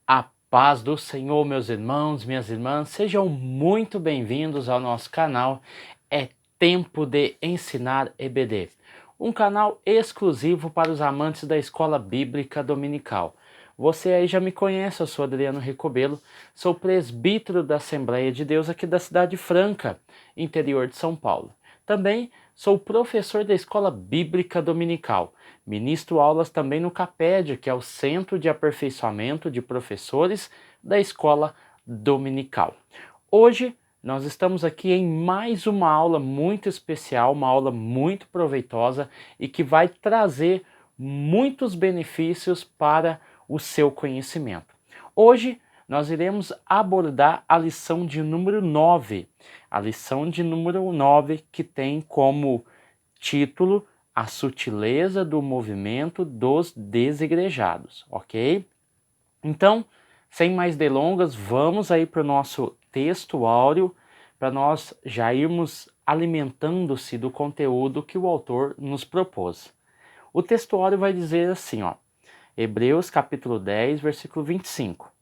A paz do Senhor, meus irmãos, minhas irmãs, sejam muito bem-vindos ao nosso canal. É Tempo de Ensinar EBD, um canal exclusivo para os amantes da Escola Bíblica Dominical. Você aí já me conhece, eu sou Adriano Recobelo, sou presbítero da Assembleia de Deus aqui da cidade Franca, interior de São Paulo. Também sou professor da Escola Bíblica Dominical. Ministro aulas também no CAPED, que é o Centro de Aperfeiçoamento de Professores da Escola Dominical. Hoje nós estamos aqui em mais uma aula muito especial, uma aula muito proveitosa e que vai trazer muitos benefícios para o seu conhecimento. Hoje nós iremos abordar a lição de número 9. A lição de número 9 que tem como título A Sutileza do Movimento dos Desigrejados, ok? Então, sem mais delongas, vamos aí para o nosso texto áureo para nós já irmos alimentando-se do conteúdo que o autor nos propôs. O texto áureo vai dizer assim, Hebreus capítulo 10, versículo 25.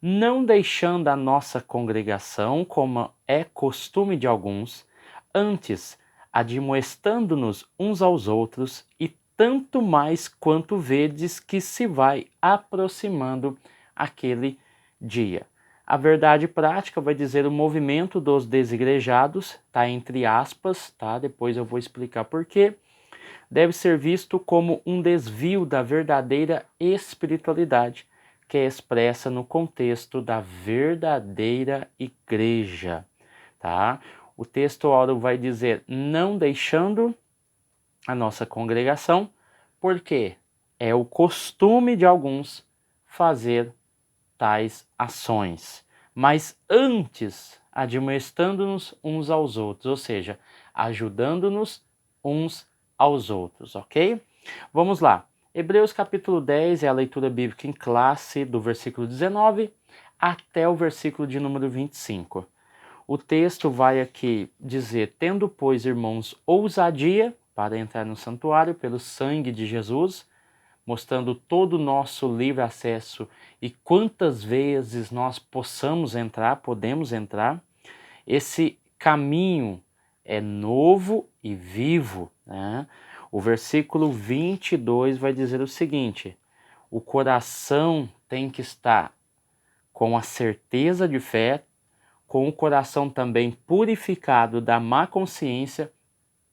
Não deixando a nossa congregação, como é costume de alguns, antes admoestando-nos uns aos outros, e tanto mais quanto vedes que se vai aproximando aquele dia. A verdade prática vai dizer o movimento dos desigrejados, tá entre aspas, tá? Depois eu vou explicar por quê. Deve ser visto como um desvio da verdadeira espiritualidade, que é expressa no contexto da verdadeira igreja, tá? O texto áureo vai dizer não deixando a nossa congregação, porque é o costume de alguns fazer tais ações, mas antes admoestando-nos uns aos outros, ou seja, ajudando-nos uns aos outros, ok? Vamos lá. Hebreus capítulo 10 é a leitura bíblica em classe do versículo 19 até o versículo de número 25. O texto vai aqui dizer, tendo, pois, irmãos, ousadia para entrar no santuário pelo sangue de Jesus, mostrando todo o nosso livre acesso e quantas vezes nós podemos entrar. Esse caminho é novo e vivo, né? O versículo 22 vai dizer o seguinte: o coração tem que estar com a certeza de fé, com o coração também purificado da má consciência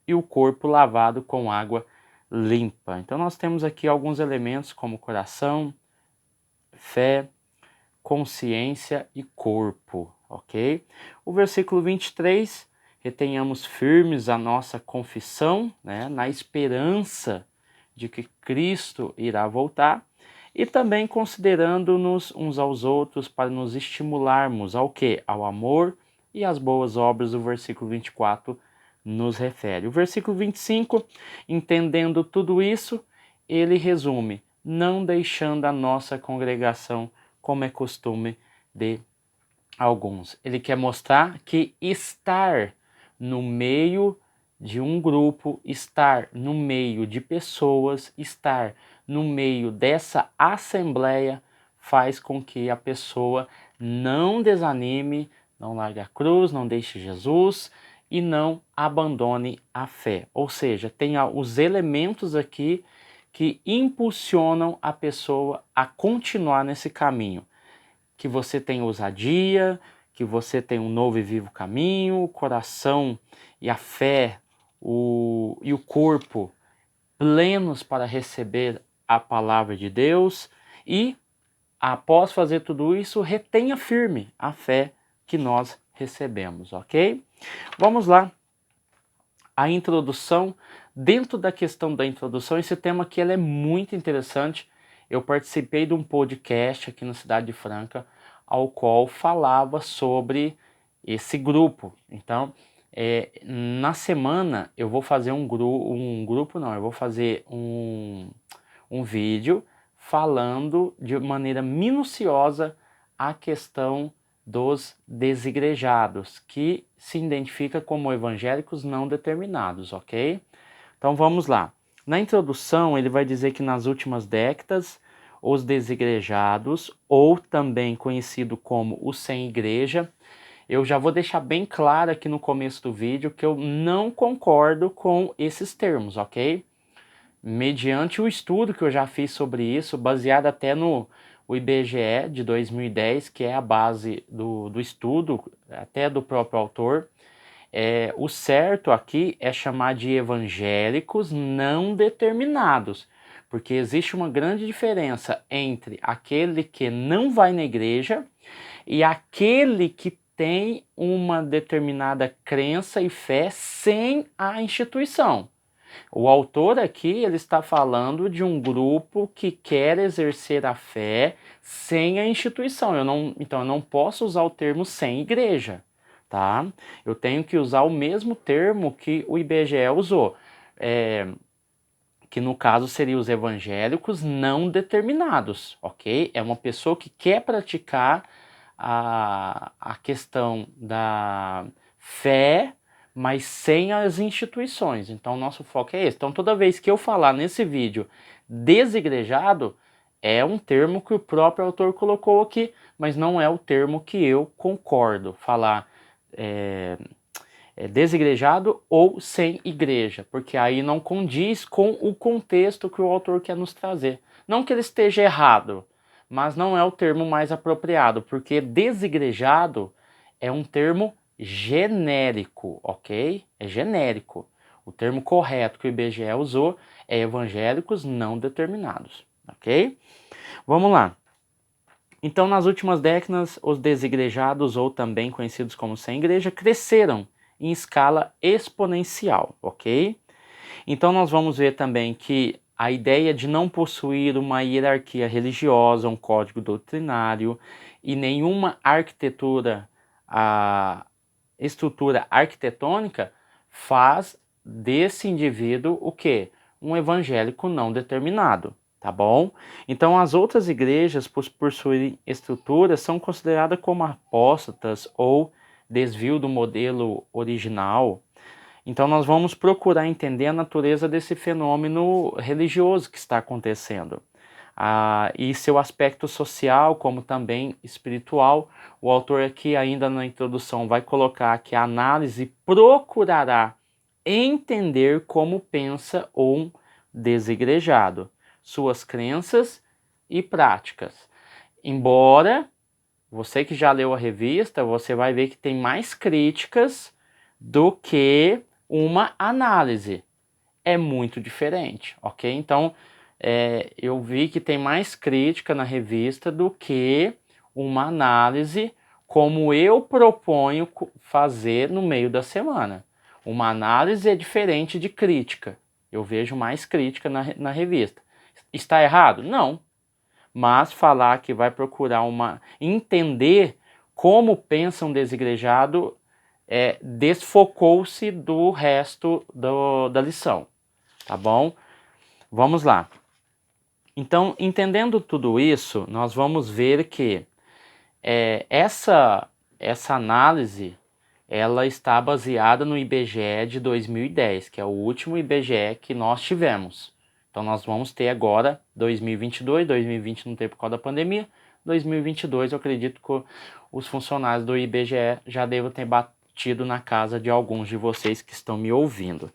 e o corpo lavado com água limpa. Então nós temos aqui alguns elementos como coração, fé, consciência e corpo, ok? O versículo 23, retenhamos firmes a nossa confissão, né, na esperança de que Cristo irá voltar, e também considerando-nos uns aos outros para nos estimularmos ao quê? Ao amor e às boas obras, o versículo 24 nos refere. O versículo 25, entendendo tudo isso, ele resume, não deixando a nossa congregação como é costume de alguns. Ele quer mostrar que estar no meio de um grupo, estar no meio de pessoas, estar no meio dessa assembleia faz com que a pessoa não desanime, não largue a cruz, não deixe Jesus e não abandone a fé. Ou seja, tem os elementos aqui que impulsionam a pessoa a continuar nesse caminho. Que você tenha ousadia, que você tenha um novo e vivo caminho, o coração e a fé e o corpo plenos para receber a palavra de Deus e, após fazer tudo isso, retenha firme a fé que nós recebemos, ok? Vamos lá. A introdução, dentro da questão da introdução, esse tema aqui ele é muito interessante. Eu participei de um podcast aqui na cidade de Franca, ao qual falava sobre esse grupo. Então, na semana eu vou fazer eu vou fazer um vídeo falando de maneira minuciosa a questão dos desigrejados, que se identifica como evangélicos não determinados, ok? Então vamos lá. Na introdução ele vai dizer que nas últimas décadas os desigrejados, ou também conhecido como os sem igreja. Eu já vou deixar bem claro aqui no começo do vídeo que eu não concordo com esses termos, ok? Mediante o estudo que eu já fiz sobre isso, baseado até no IBGE de 2010, que é a base do estudo, até do próprio autor, o certo aqui é chamar de evangélicos não determinados, porque existe uma grande diferença entre aquele que não vai na igreja e aquele que tem uma determinada crença e fé sem a instituição. O autor aqui ele está falando de um grupo que quer exercer a fé sem a instituição. Então eu não posso usar o termo sem igreja, tá? Eu tenho que usar o mesmo termo que o IBGE usou, que no caso seria os evangélicos não determinados, ok? É uma pessoa que quer praticar a questão da fé, mas sem as instituições. Então, nosso foco é esse. Então, toda vez que eu falar nesse vídeo desigrejado, é um termo que o próprio autor colocou aqui, mas não é o termo que eu concordo. Falar desigrejado ou sem igreja, porque aí não condiz com o contexto que o autor quer nos trazer. Não que ele esteja errado, mas não é o termo mais apropriado, porque desigrejado é um termo genérico, ok? É genérico. O termo correto que o IBGE usou é evangélicos não determinados, ok? Vamos lá. Então, nas últimas décadas, os desigrejados, ou também conhecidos como sem igreja, cresceram em escala exponencial, ok? Então, nós vamos ver também que a ideia de não possuir uma hierarquia religiosa, um código doutrinário e nenhuma estrutura arquitetônica faz desse indivíduo o quê? Um evangélico não determinado, tá bom? Então as outras igrejas, por possuírem estruturas, são consideradas como apóstatas ou desvio do modelo original. Então nós vamos procurar entender a natureza desse fenômeno religioso que está acontecendo. E seu aspecto social, como também espiritual. O autor aqui ainda na introdução vai colocar que a análise procurará entender como pensa um desigrejado, suas crenças e práticas. Embora, você que já leu a revista, você vai ver que tem mais críticas do que uma análise. É muito diferente, ok? Então, eu vi que tem mais crítica na revista do que uma análise como eu proponho fazer no meio da semana. Uma análise é diferente de crítica. Eu vejo mais crítica na revista. Está errado? Não. Mas falar que vai procurar entender como pensa um desigrejado desfocou-se do resto da lição, tá bom? Vamos lá. Então, entendendo tudo isso, nós vamos ver que essa análise ela está baseada no IBGE de 2010, que é o último IBGE que nós tivemos. Então, nós vamos ter agora 2022, 2020 não teve por causa da pandemia, 2022 eu acredito que os funcionários do IBGE já devem ter batido na casa de alguns de vocês que estão me ouvindo.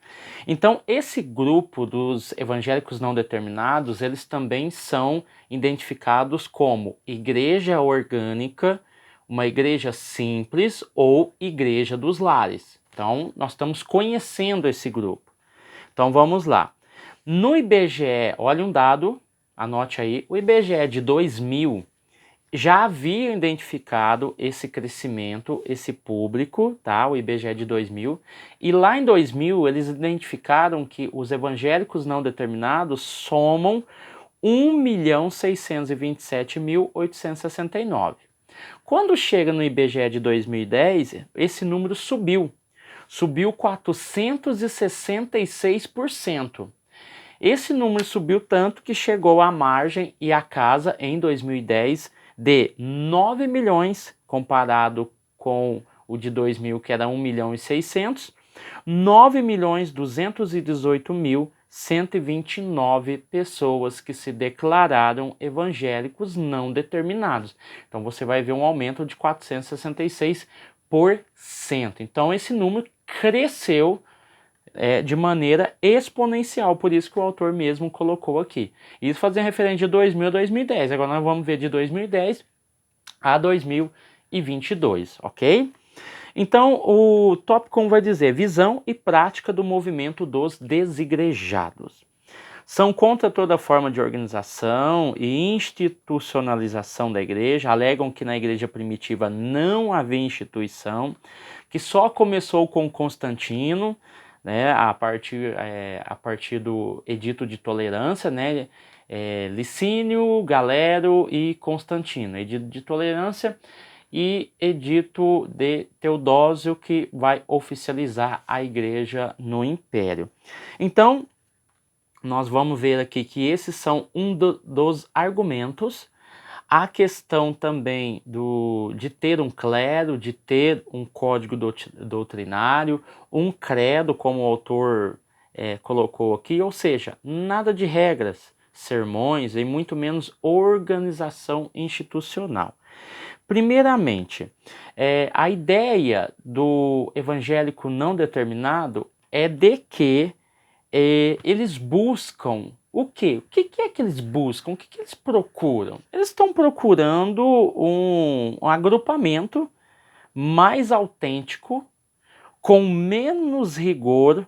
Então, esse grupo dos evangélicos não determinados, eles também são identificados como igreja orgânica, uma igreja simples ou igreja dos lares. Então, nós estamos conhecendo esse grupo. Então, vamos lá. No IBGE, olha um dado, anote aí, o IBGE de 2000 já havia identificado esse crescimento, esse público, tá? O IBGE de 2000, e lá em 2000 eles identificaram que os evangélicos não determinados somam 1.627.869. Quando chega no IBGE de 2010, esse número subiu 466%. Esse número subiu tanto que chegou à margem e à casa em 2010 de 9 milhões, comparado com o de 2000, que era 1.600.000, 9.218.000 129 pessoas que se declararam evangélicos não determinados. Então você vai ver um aumento de 466%. Então esse número cresceu de maneira exponencial, por isso que o autor mesmo colocou aqui. Isso fazendo referência de 2000 a 2010. Agora nós vamos ver de 2010 a 2022, ok? Então, o tópico 1 vai dizer visão e prática do movimento dos desigrejados. São contra toda forma de organização e institucionalização da igreja, alegam que na igreja primitiva não havia instituição, que só começou com Constantino, né, a partir do Edito de Tolerância, né, Licínio, Galero e Constantino. Edito de Tolerância e Edito de Teodósio, que vai oficializar a igreja no Império. Então, nós vamos ver aqui que esses são dos argumentos. A questão também de ter um clero, de ter um código doutrinário, um credo, como o autor colocou aqui, ou seja, nada de regras, sermões e muito menos organização institucional. Primeiramente, a ideia do evangélico não determinado é de que eles buscam o quê? O que é que eles buscam? O que eles procuram? Eles estão procurando um agrupamento mais autêntico, com menos rigor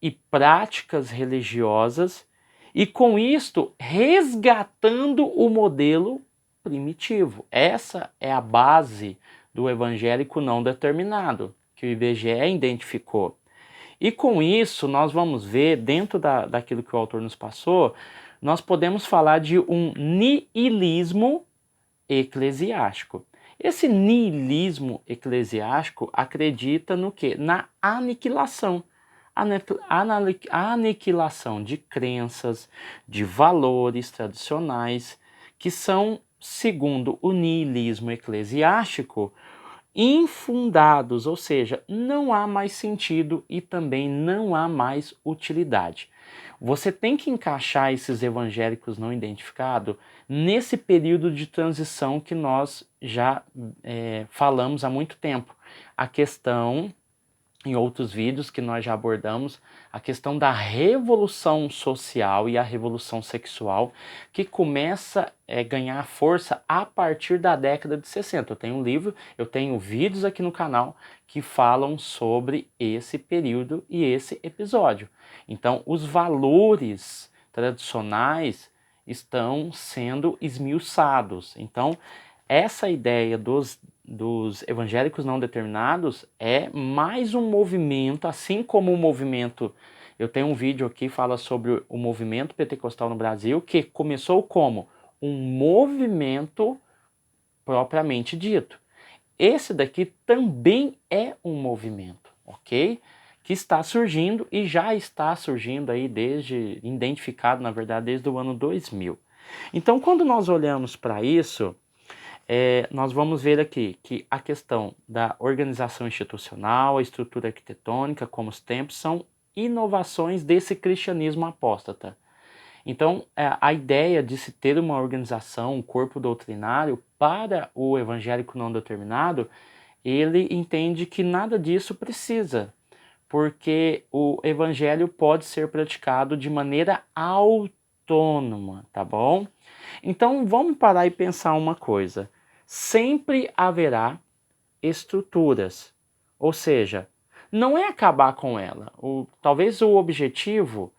e práticas religiosas, e com isto resgatando o modelo primitivo. Essa é a base do evangélico não determinado, que o IBGE identificou. E com isso, nós vamos ver, dentro daquilo que o autor nos passou, nós podemos falar de um niilismo eclesiástico. Esse niilismo eclesiástico acredita no quê? Na aniquilação. Aniquilação de crenças, de valores tradicionais, que são, segundo o niilismo eclesiástico, infundados, ou seja, não há mais sentido e também não há mais utilidade. Você tem que encaixar esses evangélicos não identificados nesse período de transição que nós já falamos há muito tempo. A questão, em outros vídeos que nós já abordamos, a questão da revolução social e a revolução sexual, que começa a ganhar força a partir da década de 60. Eu tenho um livro, eu tenho vídeos aqui no canal que falam sobre esse período e esse episódio. Então, os valores tradicionais estão sendo esmiuçados. Então, essa ideia dos evangélicos não determinados é mais um movimento, assim como o movimento, eu tenho um vídeo aqui que fala sobre o movimento pentecostal no Brasil, que começou como um movimento propriamente dito. Esse daqui também é um movimento, ok? Que está surgindo e já está surgindo aí identificado, na verdade, desde o ano 2000. Então, quando nós olhamos para isso, nós vamos ver aqui que a questão da organização institucional, a estrutura arquitetônica, como os templos, são inovações desse cristianismo apóstata. Então, a ideia de se ter uma organização, um corpo doutrinário para o evangélico não determinado, ele entende que nada disso precisa, porque o evangelho pode ser praticado de maneira autônoma, tá bom? Então, vamos parar e pensar uma coisa. Sempre haverá estruturas, ou seja, não é acabar com ela. Talvez o objetivo,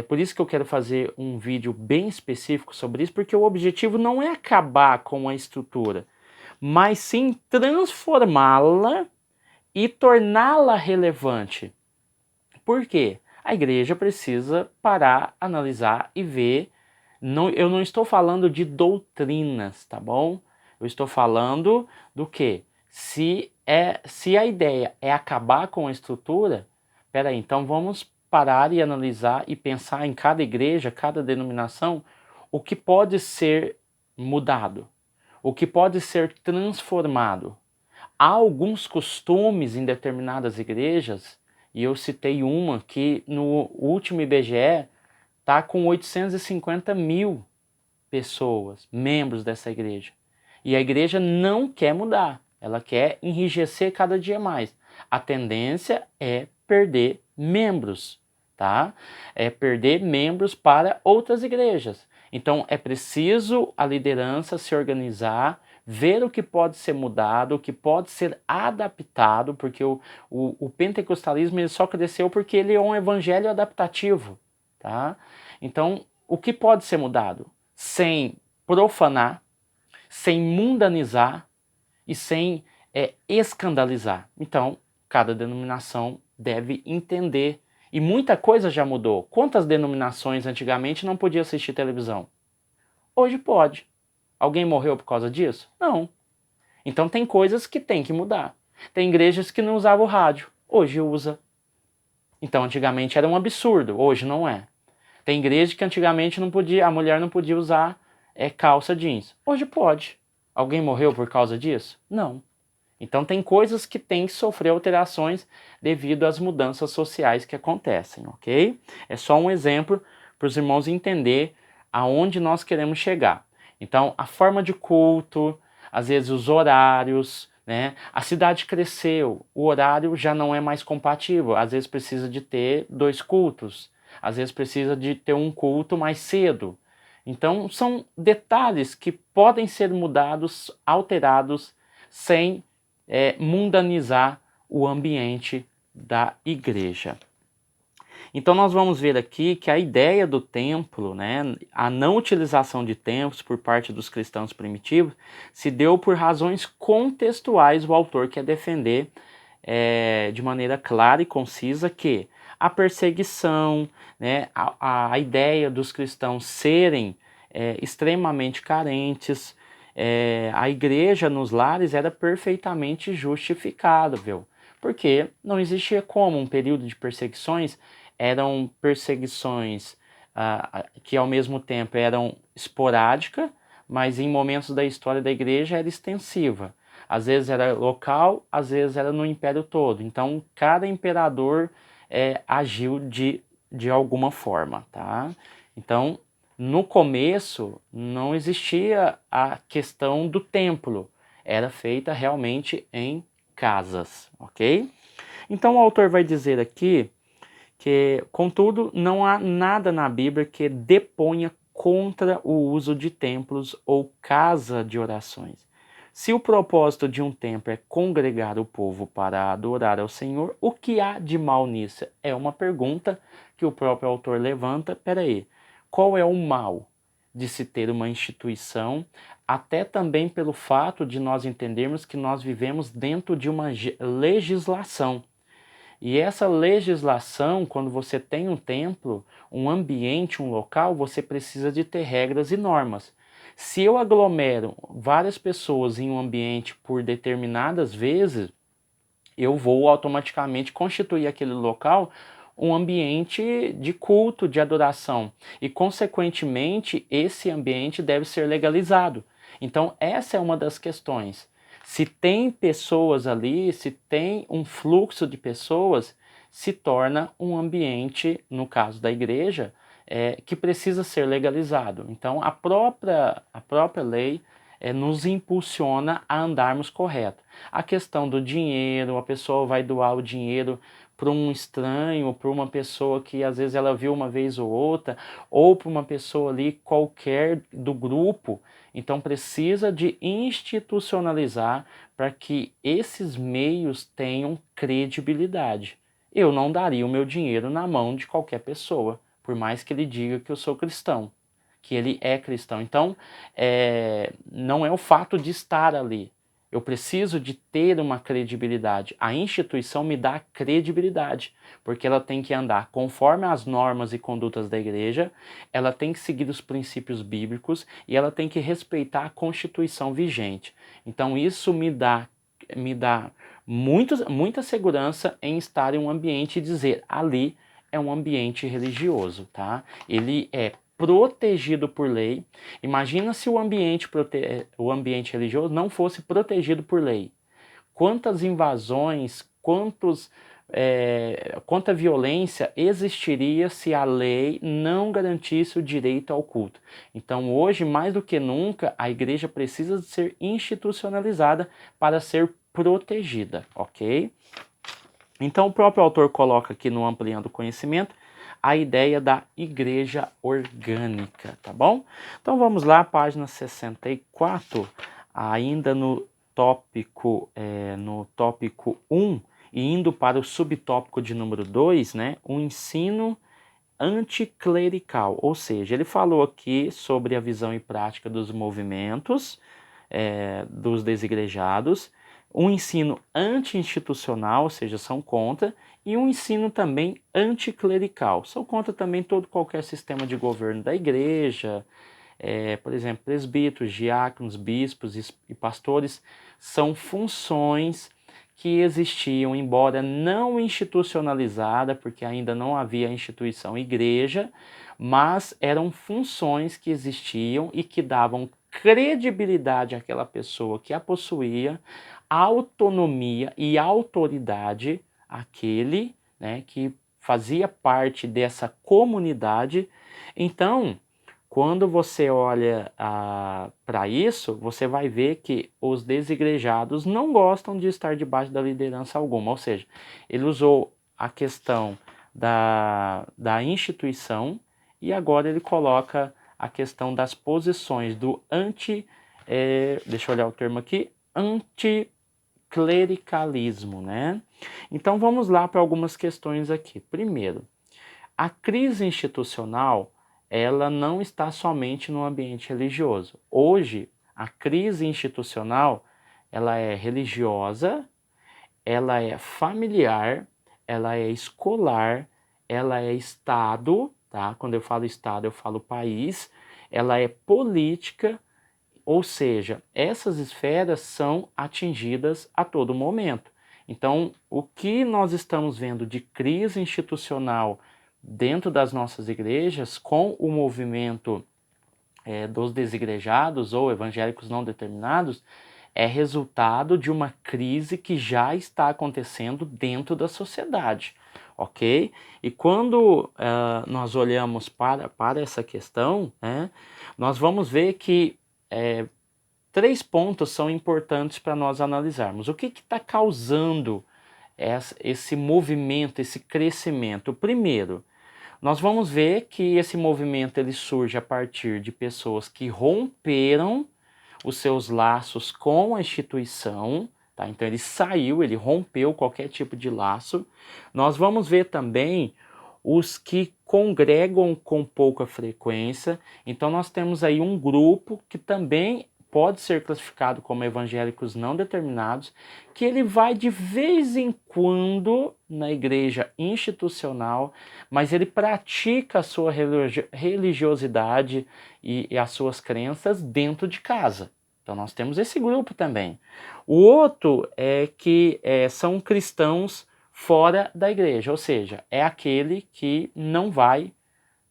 por isso que eu quero fazer um vídeo bem específico sobre isso, porque o objetivo não é acabar com a estrutura, mas sim transformá-la e torná-la relevante. Por quê? A igreja precisa parar, analisar e ver. Eu não estou falando de doutrinas, tá bom? Eu estou falando do quê? Se a ideia é acabar com a estrutura, peraí, então vamos parar e analisar e pensar em cada igreja, cada denominação, o que pode ser mudado, o que pode ser transformado. Há alguns costumes em determinadas igrejas, e eu citei uma que no último IBGE está com 850 mil pessoas, membros dessa igreja. E a igreja não quer mudar, ela quer enrijecer cada dia mais. A tendência é perder membros, tá? É perder membros para outras igrejas. Então é preciso a liderança se organizar, ver o que pode ser mudado, o que pode ser adaptado, porque o pentecostalismo ele só cresceu porque ele é um evangelho adaptativo, tá? Então, o que pode ser mudado? Sem profanar, sem mundanizar e sem escandalizar. Então, cada denominação deve entender. E muita coisa já mudou. Quantas denominações antigamente não podia assistir televisão? Hoje pode. Alguém morreu por causa disso? Não. Então tem coisas que tem que mudar. Tem igrejas que não usavam rádio. Hoje usa. Então antigamente era um absurdo. Hoje não é. Tem igreja que antigamente não podia, a mulher não podia usar calça jeans. Hoje pode. Alguém morreu por causa disso? Não. Então tem coisas que tem que sofrer alterações devido às mudanças sociais que acontecem, ok? É só um exemplo para os irmãos entender aonde nós queremos chegar. Então a forma de culto, às vezes os horários, né? A cidade cresceu, o horário já não é mais compatível, às vezes precisa de ter 2 cultos, às vezes precisa de ter um culto mais cedo. Então são detalhes que podem ser mudados, alterados, sem mundanizar o ambiente da igreja. Então nós vamos ver aqui que a ideia do templo, né, a não utilização de templos por parte dos cristãos primitivos, se deu por razões contextuais. O autor quer defender de maneira clara e concisa que a perseguição, né, a ideia dos cristãos serem extremamente carentes, a igreja nos lares era perfeitamente justificável, porque não existia como um período de perseguições, eram perseguições que ao mesmo tempo eram esporádicas, mas em momentos da história da igreja era extensiva. Às vezes era local, às vezes era no império todo. Então cada imperador agiu de alguma forma, tá? Então no começo não existia a questão do templo, era feita realmente em casas, ok? Então o autor vai dizer aqui que, contudo, não há nada na Bíblia que deponha contra o uso de templos ou casa de orações. Se o propósito de um templo é congregar o povo para adorar ao Senhor, o que há de mal nisso? É uma pergunta que o próprio autor levanta. Peraí, qual é o mal de se ter uma instituição, até também pelo fato de nós entendermos que nós vivemos dentro de uma legislação. E essa legislação, quando você tem um templo, um ambiente, um local, você precisa de ter regras e normas. Se eu aglomero várias pessoas em um ambiente por determinadas vezes, eu vou automaticamente constituir aquele local um ambiente de culto, de adoração. E, consequentemente, esse ambiente deve ser legalizado. Então, essa é uma das questões. Se tem pessoas ali, se tem um fluxo de pessoas, se torna um ambiente, no caso da igreja, que precisa ser legalizado. Então, a própria lei nos impulsiona a andarmos correto. A questão do dinheiro, a pessoa vai doar o dinheiro para um estranho, para uma pessoa que às vezes ela viu uma vez ou outra, ou para uma pessoa ali qualquer do grupo. Então precisa de institucionalizar para que esses meios tenham credibilidade. Eu não daria o meu dinheiro na mão de qualquer pessoa, por mais que ele diga que eu sou cristão, que ele é cristão. Então, não é o fato de estar ali. Eu preciso de ter uma credibilidade. A instituição me dá credibilidade, porque ela tem que andar conforme as normas e condutas da igreja, ela tem que seguir os princípios bíblicos e ela tem que respeitar a Constituição vigente. Então isso me dá muita segurança em estar em um ambiente e dizer, ali é um ambiente religioso, tá? Ele é protegido por lei. Imagina se o ambiente religioso não fosse protegido por lei. Quantas invasões, quantos quanta violência existiria se a lei não garantisse o direito ao culto. Então, hoje, mais do que nunca, a igreja precisa de ser institucionalizada para ser protegida, ok? Então, o próprio autor coloca aqui no Ampliando o Conhecimento a ideia da igreja orgânica, tá bom? Então, vamos lá, página 64, ainda no tópico 1, e indo para o subtópico de número 2, né, o ensino anticlerical, ou seja, ele falou aqui sobre a visão e prática dos movimentos dos desigrejados, um ensino anti-institucional, ou seja, são contra, e um ensino também anticlerical, são contra também qualquer sistema de governo da igreja, por exemplo, presbíteros, diáconos, bispos e pastores, são funções que existiam, embora não institucionalizada, porque ainda não havia a instituição igreja, mas eram funções que existiam e que davam credibilidade àquela pessoa que a possuía, autonomia e autoridade àquele, né, que fazia parte dessa comunidade. Então, quando você olha para isso, você vai ver que os desigrejados não gostam de estar debaixo da liderança alguma, ou seja, ele usou a questão da instituição e agora ele coloca a questão das posições do deixa eu olhar o termo aqui, anticlericalismo, né? Então vamos lá para algumas questões aqui. Primeiro, a crise institucional ela não está somente no ambiente religioso. Hoje, a crise institucional, ela é religiosa, ela é familiar, ela é escolar, ela é Estado, tá? Quando eu falo Estado, eu falo país, ela é política, ou seja, essas esferas são atingidas a todo momento. Então, o que nós estamos vendo de crise institucional dentro das nossas igrejas, com o movimento dos desigrejados ou evangélicos não determinados, é resultado de uma crise que já está acontecendo dentro da sociedade, ok? E quando nós olhamos para essa questão, né, nós vamos ver que 3 pontos são importantes para nós analisarmos. O que está causando esse movimento, esse crescimento? Primeiro, nós vamos ver que esse movimento ele surge a partir de pessoas que romperam os seus laços com a instituição, tá? Então ele rompeu qualquer tipo de laço. Nós vamos ver também os que congregam com pouca frequência. Então nós temos aí um grupo que também pode ser classificado como evangélicos não determinados, que ele vai de vez em quando na igreja institucional, mas ele pratica a sua religiosidade e as suas crenças dentro de casa. Então nós temos esse grupo também. O outro é que são cristãos fora da igreja, ou seja, é aquele que não vai,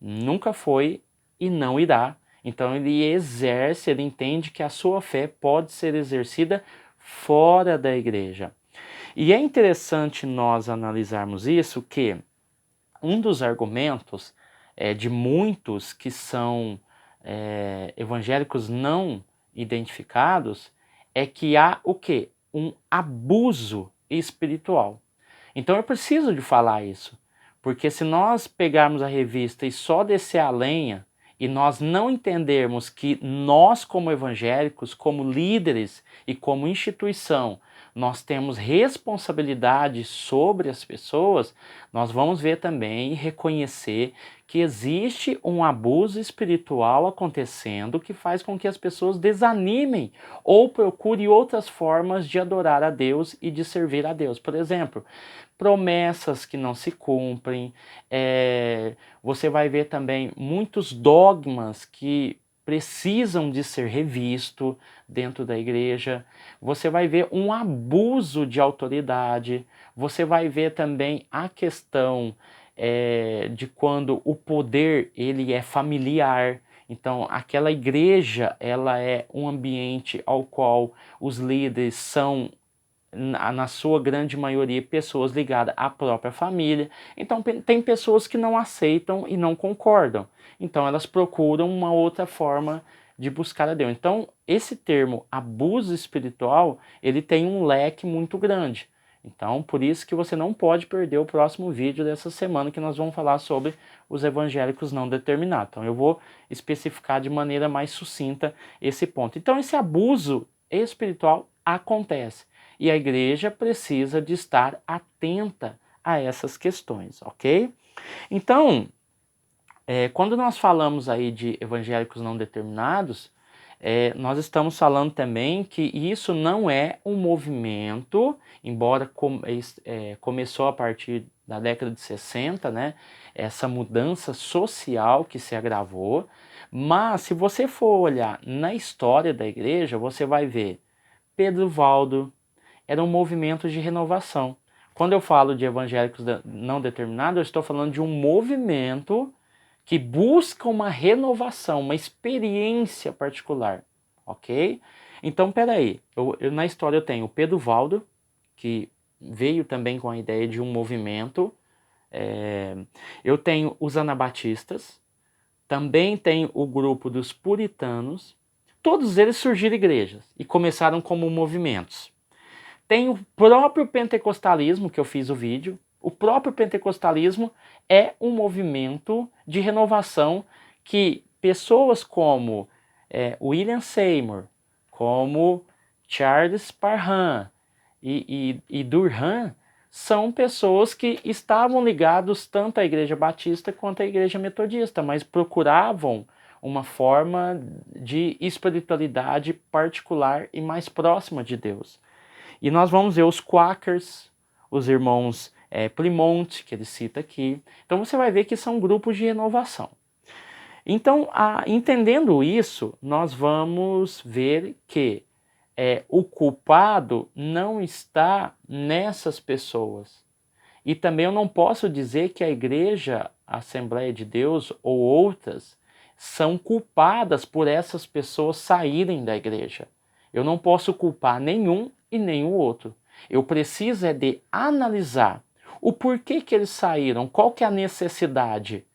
nunca foi e não irá. Então ele entende que a sua fé pode ser exercida fora da igreja. E é interessante nós analisarmos isso, que um dos argumentos de muitos que são evangélicos não identificados é que há o quê? Um abuso espiritual. Então eu preciso de falar isso, porque se nós pegarmos a revista e só descer a lenha, e nós não entendermos que nós como evangélicos, como líderes e como instituição, nós temos responsabilidade sobre as pessoas, nós vamos ver também e reconhecer que existe um abuso espiritual acontecendo que faz com que as pessoas desanimem ou procurem outras formas de adorar a Deus e de servir a Deus. Por exemplo, promessas que não se cumprem, você vai ver também muitos dogmas que precisam de ser revisto dentro da igreja, você vai ver um abuso de autoridade, você vai ver também a questão de quando o poder ele é familiar. Então aquela igreja ela é um ambiente ao qual os líderes são na sua grande maioria, pessoas ligadas à própria família. Então tem pessoas que não aceitam e não concordam. Então elas procuram uma outra forma de buscar a Deus. Então esse termo abuso espiritual, ele tem um leque muito grande. Então por isso que você não pode perder o próximo vídeo dessa semana, que nós vamos falar sobre os evangélicos não determinados. Então eu vou especificar de maneira mais sucinta esse ponto. Então esse abuso espiritual acontece. E a igreja precisa de estar atenta a essas questões, ok? Então, quando nós falamos aí de evangélicos não determinados, nós estamos falando também que isso não é um movimento, embora começou a partir da década de 60, né? Essa mudança social que se agravou, mas se você for olhar na história da igreja, você vai ver Pedro Valdo, era um movimento de renovação. Quando eu falo de evangélicos não determinados, eu estou falando de um movimento que busca uma renovação, uma experiência particular, ok? Então, peraí, na história eu tenho o Pedro Valdo, que veio também com a ideia de um movimento, eu tenho os anabatistas, também tenho o grupo dos puritanos, todos eles surgiram igrejas e começaram como movimentos. Tem o próprio pentecostalismo, que eu fiz o vídeo. O próprio pentecostalismo é um movimento de renovação que pessoas como William Seymour, como Charles Parham e Durham são pessoas que estavam ligados tanto à Igreja Batista quanto à Igreja Metodista, mas procuravam uma forma de espiritualidade particular e mais próxima de Deus. E nós vamos ver os Quakers, os irmãos Plymouth, que ele cita aqui. Então você vai ver que são grupos de renovação. Então, entendendo isso, nós vamos ver que o culpado não está nessas pessoas. E também eu não posso dizer que a Igreja, a Assembleia de Deus ou outras são culpadas por essas pessoas saírem da igreja. Eu não posso culpar nenhum e nem o outro. Eu preciso de analisar o porquê que eles saíram, qual que é a necessidade,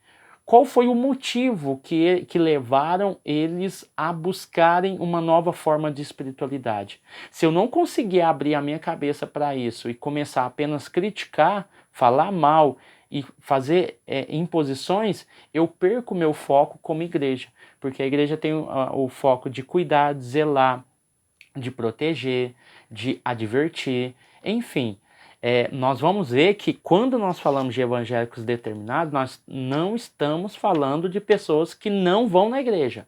qual foi o motivo que levaram eles a buscarem uma nova forma de espiritualidade. Se eu não conseguir abrir a minha cabeça para isso e começar a apenas criticar, falar mal e fazer imposições, eu perco meu foco como igreja, porque a igreja tem o foco de cuidar, de zelar, de proteger, de advertir, enfim. Nós vamos ver que quando nós falamos de evangélicos determinados, nós não estamos falando de pessoas que não vão na igreja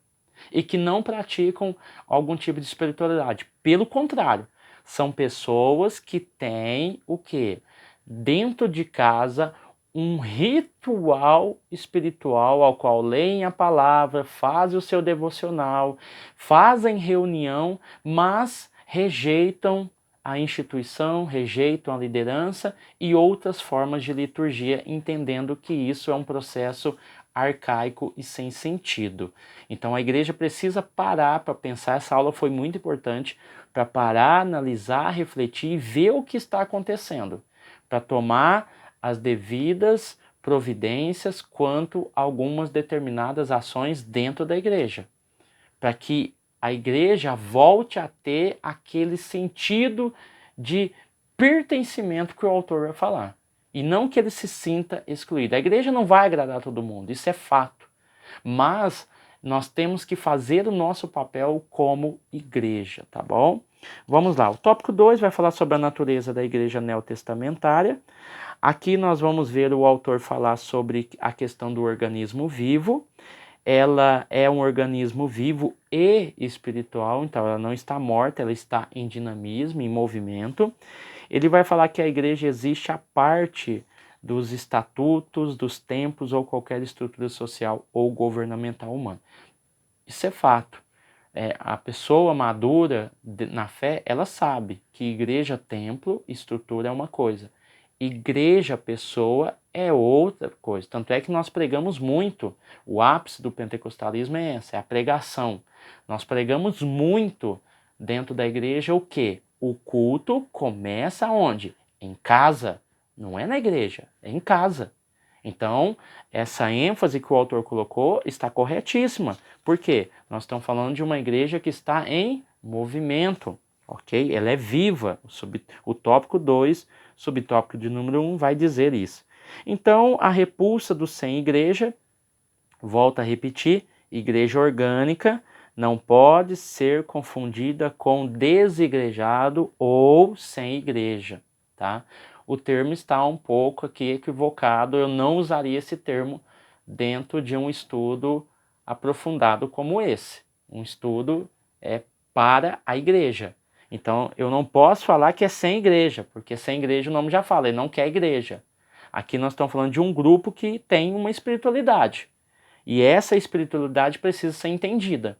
e que não praticam algum tipo de espiritualidade. Pelo contrário, são pessoas que têm o quê? Dentro de casa, um ritual espiritual ao qual leem a palavra, fazem o seu devocional, fazem reunião, mas rejeitam a instituição, rejeitam a liderança e outras formas de liturgia, entendendo que isso é um processo arcaico e sem sentido. Então a igreja precisa parar para pensar, essa aula foi muito importante, para parar, analisar, refletir e ver o que está acontecendo, para tomar as devidas providências quanto a algumas determinadas ações dentro da igreja, para que a igreja volte a ter aquele sentido de pertencimento que o autor vai falar, e não que ele se sinta excluído. A igreja não vai agradar todo mundo, isso é fato, mas nós temos que fazer o nosso papel como igreja, tá bom? Vamos lá, o tópico 2 vai falar sobre a natureza da igreja neotestamentária. Aqui nós vamos ver o autor falar sobre a questão do organismo vivo. Ela é um organismo vivo e espiritual, então ela não está morta, ela está em dinamismo, em movimento. Ele vai falar que a igreja existe a parte dos estatutos, dos templos ou qualquer estrutura social ou governamental humana. Isso é fato. A pessoa madura na fé, ela sabe que igreja, templo, estrutura é uma coisa. Igreja, pessoa é outra coisa. Tanto é que nós pregamos muito. O ápice do pentecostalismo é essa, é a pregação. Nós pregamos muito dentro da igreja o quê? o culto começa onde? Em casa. Não é na igreja, é em casa. Então, essa ênfase que o autor colocou está corretíssima. Por quê? Nós estamos falando de uma igreja que está em movimento, ok? Ela é viva. O tópico 2, subtópico de número 1, vai dizer isso. Então, a repulsa do sem igreja, volto a repetir, igreja orgânica, não pode ser confundida com desigrejado ou sem igreja, tá? O termo está um pouco aqui equivocado, eu não usaria esse termo dentro de um estudo aprofundado como esse. Um estudo é para a igreja. Então, eu não posso falar que é sem igreja, porque sem igreja o nome já fala, ele não quer igreja. Aqui nós estamos falando de um grupo que tem uma espiritualidade. E essa espiritualidade precisa ser entendida.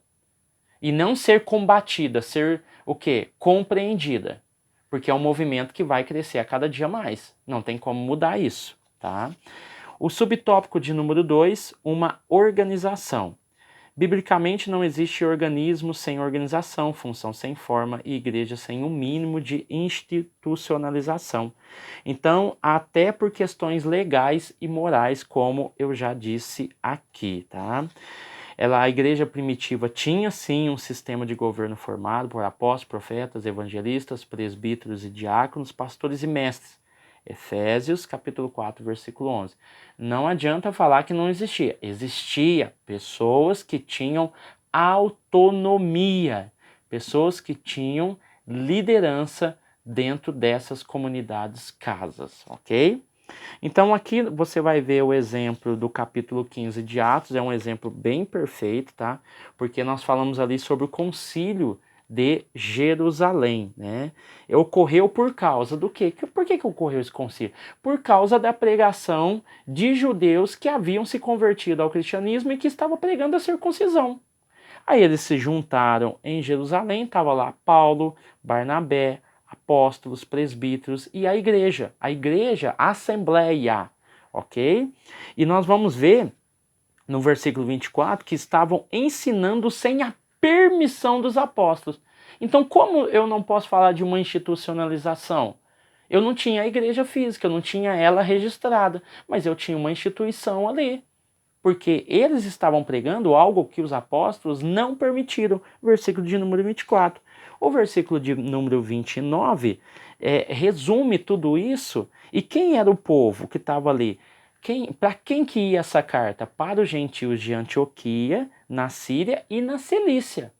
E não ser combatida, ser o quê? Compreendida. Porque é um movimento que vai crescer a cada dia mais. Não tem como mudar isso, tá? O subtópico de número 2, uma organização. Biblicamente não existe organismo sem organização, função sem forma e igreja sem um mínimo de institucionalização. Então, até por questões legais e morais, como eu já disse aqui, tá? A igreja primitiva tinha sim um sistema de governo formado por apóstolos, profetas, evangelistas, presbíteros e diáconos, pastores e mestres. Efésios capítulo 4, versículo 11. Não adianta falar que não existia. Existia pessoas que tinham autonomia, pessoas que tinham liderança dentro dessas comunidades casas, ok? Então aqui você vai ver o exemplo do capítulo 15 de Atos, é um exemplo bem perfeito, tá? Porque nós falamos ali sobre o concílio de Jerusalém, né? Ocorreu por causa do quê? Por que ocorreu esse concílio? Por causa da pregação de judeus que haviam se convertido ao cristianismo e que estavam pregando a circuncisão. Aí eles se juntaram em Jerusalém, estava lá Paulo, Barnabé, apóstolos, presbíteros e a igreja, a assembleia, ok? E nós vamos ver no versículo 24 que estavam ensinando sem a permissão dos apóstolos. Então, como eu não posso falar de uma institucionalização? Eu não tinha a igreja física, eu não tinha ela registrada, mas eu tinha uma instituição ali. Porque eles estavam pregando algo que os apóstolos não permitiram. Versículo de número 24. O versículo de número 29 resume tudo isso. E quem era o povo que estava ali? Para quem que ia essa carta? Para os gentios de Antioquia, na Síria e na Cilícia.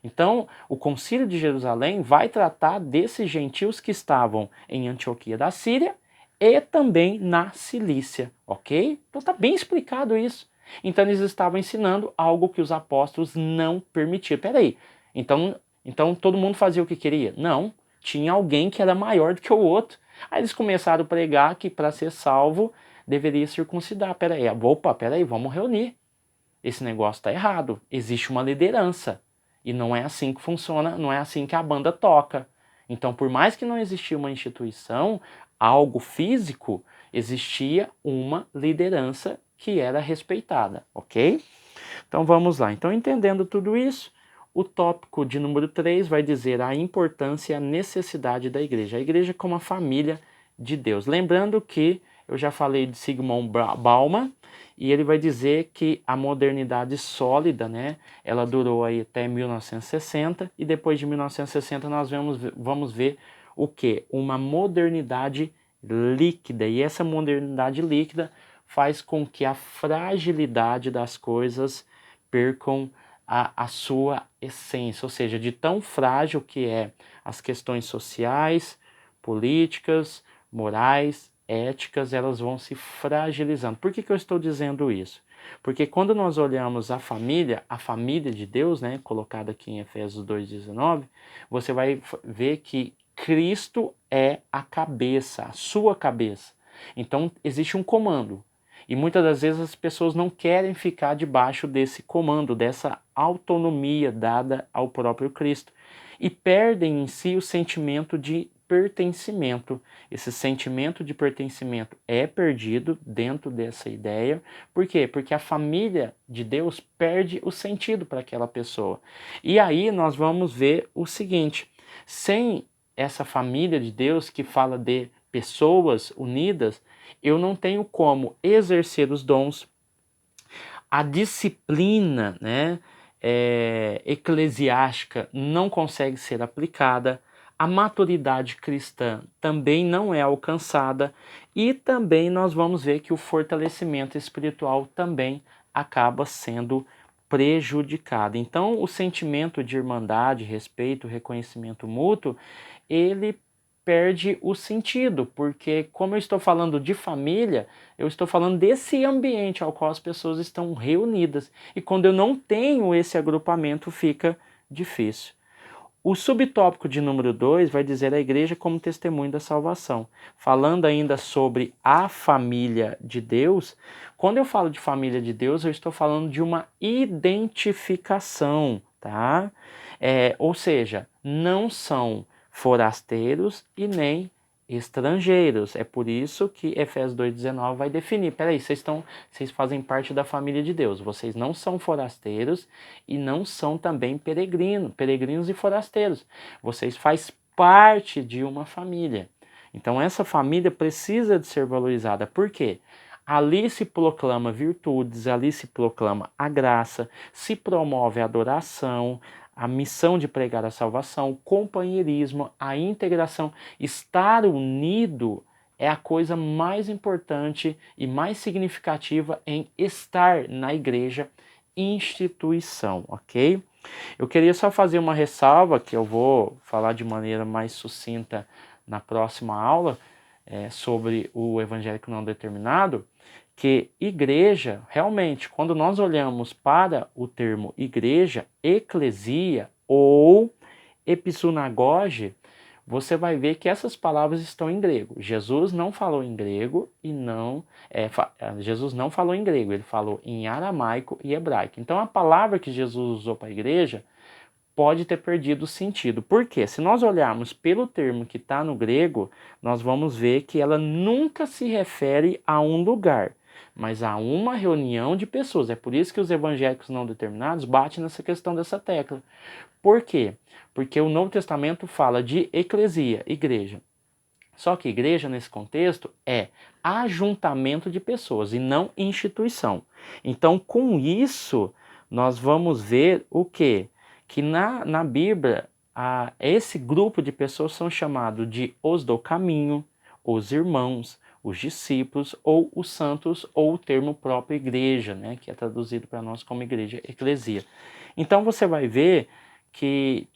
Então, o Concílio de Jerusalém vai tratar desses gentios que estavam em Antioquia da Síria e também na Cilícia, ok? Então está bem explicado isso. Então eles estavam ensinando algo que os apóstolos não permitiam. Peraí, então todo mundo fazia o que queria? Não, tinha alguém que era maior do que o outro. Aí eles começaram a pregar que para ser salvo deveria circuncidar. Peraí, vamos reunir. Esse negócio está errado. Existe uma liderança. E não é assim que funciona, não é assim que a banda toca. Então, por mais que não existia uma instituição, algo físico, existia uma liderança que era respeitada, ok? Então vamos lá. Então, entendendo tudo isso, o tópico de número 3 vai dizer a importância e a necessidade da igreja. A igreja como a família de Deus. Lembrando que eu já falei de Zygmunt Bauman, e ele vai dizer que a modernidade sólida, né, ela durou aí até 1960, e depois de 1960 nós vamos ver o que? Uma modernidade líquida, e essa modernidade líquida faz com que a fragilidade das coisas percam a sua essência, ou seja, de tão frágil que é as questões sociais, políticas, morais, éticas, elas vão se fragilizando. Por que eu estou dizendo isso? Porque quando nós olhamos a família de Deus, né, colocada aqui em Efésios 2,19, você vai ver que Cristo é a cabeça, a sua cabeça. Então existe um comando. E muitas das vezes as pessoas não querem ficar debaixo desse comando, dessa autonomia dada ao próprio Cristo. E perdem em si o sentimento de pertencimento. Esse sentimento de pertencimento é perdido dentro dessa ideia. Por quê? Porque a família de Deus perde o sentido para aquela pessoa. E aí nós vamos ver o seguinte, Sem essa família de Deus que fala de pessoas unidas, eu não tenho como exercer os dons, a disciplina, né, eclesiástica não consegue ser aplicada, a maturidade cristã também não é alcançada e também nós vamos ver que o fortalecimento espiritual também acaba sendo prejudicado. Então, o sentimento de irmandade, respeito, reconhecimento mútuo, ele perde o sentido, porque como eu estou falando de família, eu estou falando desse ambiente ao qual as pessoas estão reunidas. E quando eu não tenho esse agrupamento, fica difícil. O subtópico de número 2 vai dizer a igreja como testemunho da salvação. Falando ainda sobre a família de Deus, quando eu falo de família de Deus, eu estou falando de uma identificação, tá? Ou seja, não são forasteiros e nem estrangeiros. É por isso que Efésios 2,19 vai definir. Peraí, vocês fazem parte da família de Deus. Vocês não são forasteiros e não são também peregrinos e forasteiros. Vocês fazem parte de uma família. Então essa família precisa de ser valorizada. Por quê? Ali se proclama virtudes, ali se proclama a graça, se promove a adoração, a missão de pregar a salvação, o companheirismo, a integração. Estar unido é a coisa mais importante e mais significativa em estar na igreja, instituição, ok? Eu queria só fazer uma ressalva, que eu vou falar de maneira mais sucinta na próxima aula, sobre o evangélico não determinado, que igreja, realmente, quando nós olhamos para o termo igreja, eclesia ou episunagoge, você vai ver que essas palavras estão em grego. Jesus não falou em grego e Jesus não falou em grego, ele falou em aramaico e hebraico. Então a palavra que Jesus usou para a igreja pode ter perdido o sentido. Por quê? Se nós olharmos pelo termo que está no grego, nós vamos ver que ela nunca se refere a um lugar, mas a uma reunião de pessoas. É por isso que os evangélicos não determinados batem nessa questão dessa tecla. Por quê? Porque o Novo Testamento fala de eclesia, igreja. Só que igreja, nesse contexto, é ajuntamento de pessoas e não instituição. Então, com isso, nós vamos ver o quê? Que na Bíblia, esse grupo de pessoas são chamados de os do caminho, os irmãos, os discípulos ou os santos, ou o termo próprio igreja, né, que é traduzido para nós como igreja, eclesia. Então você vai ver que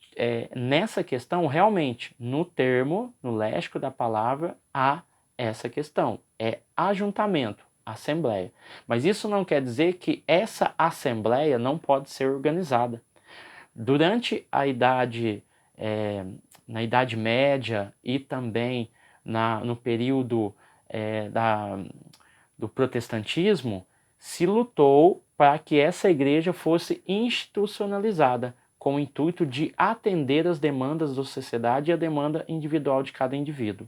nessa questão, realmente, no termo, no léxico da palavra, há essa questão, é ajuntamento, assembleia. Mas isso não quer dizer que essa assembleia não pode ser organizada. Durante a na Idade Média e também no período do protestantismo, se lutou para que essa igreja fosse institucionalizada, com o intuito de atender as demandas da sociedade e a demanda individual de cada indivíduo.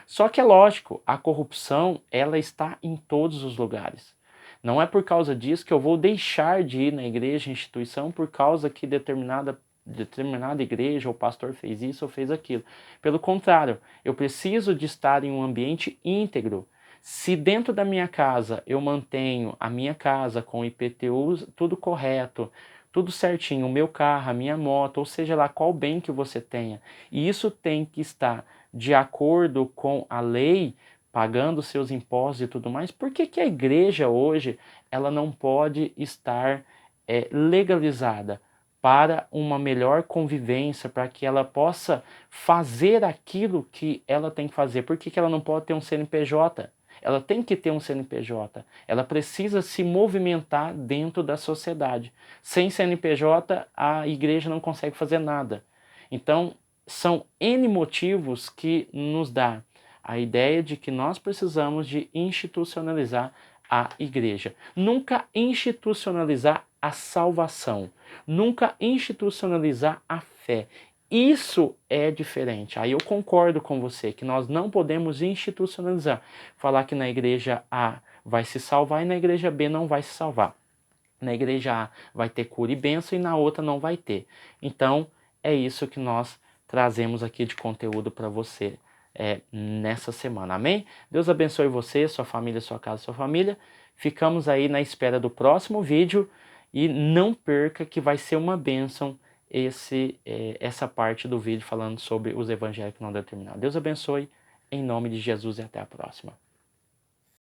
Só que é lógico, a corrupção ela está em todos os lugares. Não é por causa disso que eu vou deixar de ir na igreja, instituição, por causa que determinada igreja ou pastor fez isso ou fez aquilo. Pelo contrário, eu preciso de estar em um ambiente íntegro. Se dentro da minha casa eu mantenho a minha casa com IPTU tudo correto, tudo certinho, o meu carro, a minha moto, ou seja lá qual bem que você tenha, e isso tem que estar de acordo com a lei, pagando seus impostos e tudo mais, por que a igreja hoje ela não pode estar legalizada para uma melhor convivência, para que ela possa fazer aquilo que ela tem que fazer? Por que ela não pode ter um CNPJ? Ela tem que ter um CNPJ, ela precisa se movimentar dentro da sociedade. Sem CNPJ, a igreja não consegue fazer nada. Então, são N motivos que nos dá a ideia de que nós precisamos de institucionalizar a igreja. Nunca institucionalizar a salvação, nunca institucionalizar a fé. Isso é diferente. Aí eu concordo com você que nós não podemos institucionalizar. Falar que na igreja A vai se salvar e na igreja B não vai se salvar. Na igreja A vai ter cura e bênção e na outra não vai ter. Então, é isso que nós trazemos aqui de conteúdo para você nessa semana. Amém? Deus abençoe você, sua família, sua casa, sua família. Ficamos aí na espera do próximo vídeo e não perca que vai ser uma bênção essa parte do vídeo falando sobre os evangélicos não determinados. Deus abençoe, em nome de Jesus, e até a próxima.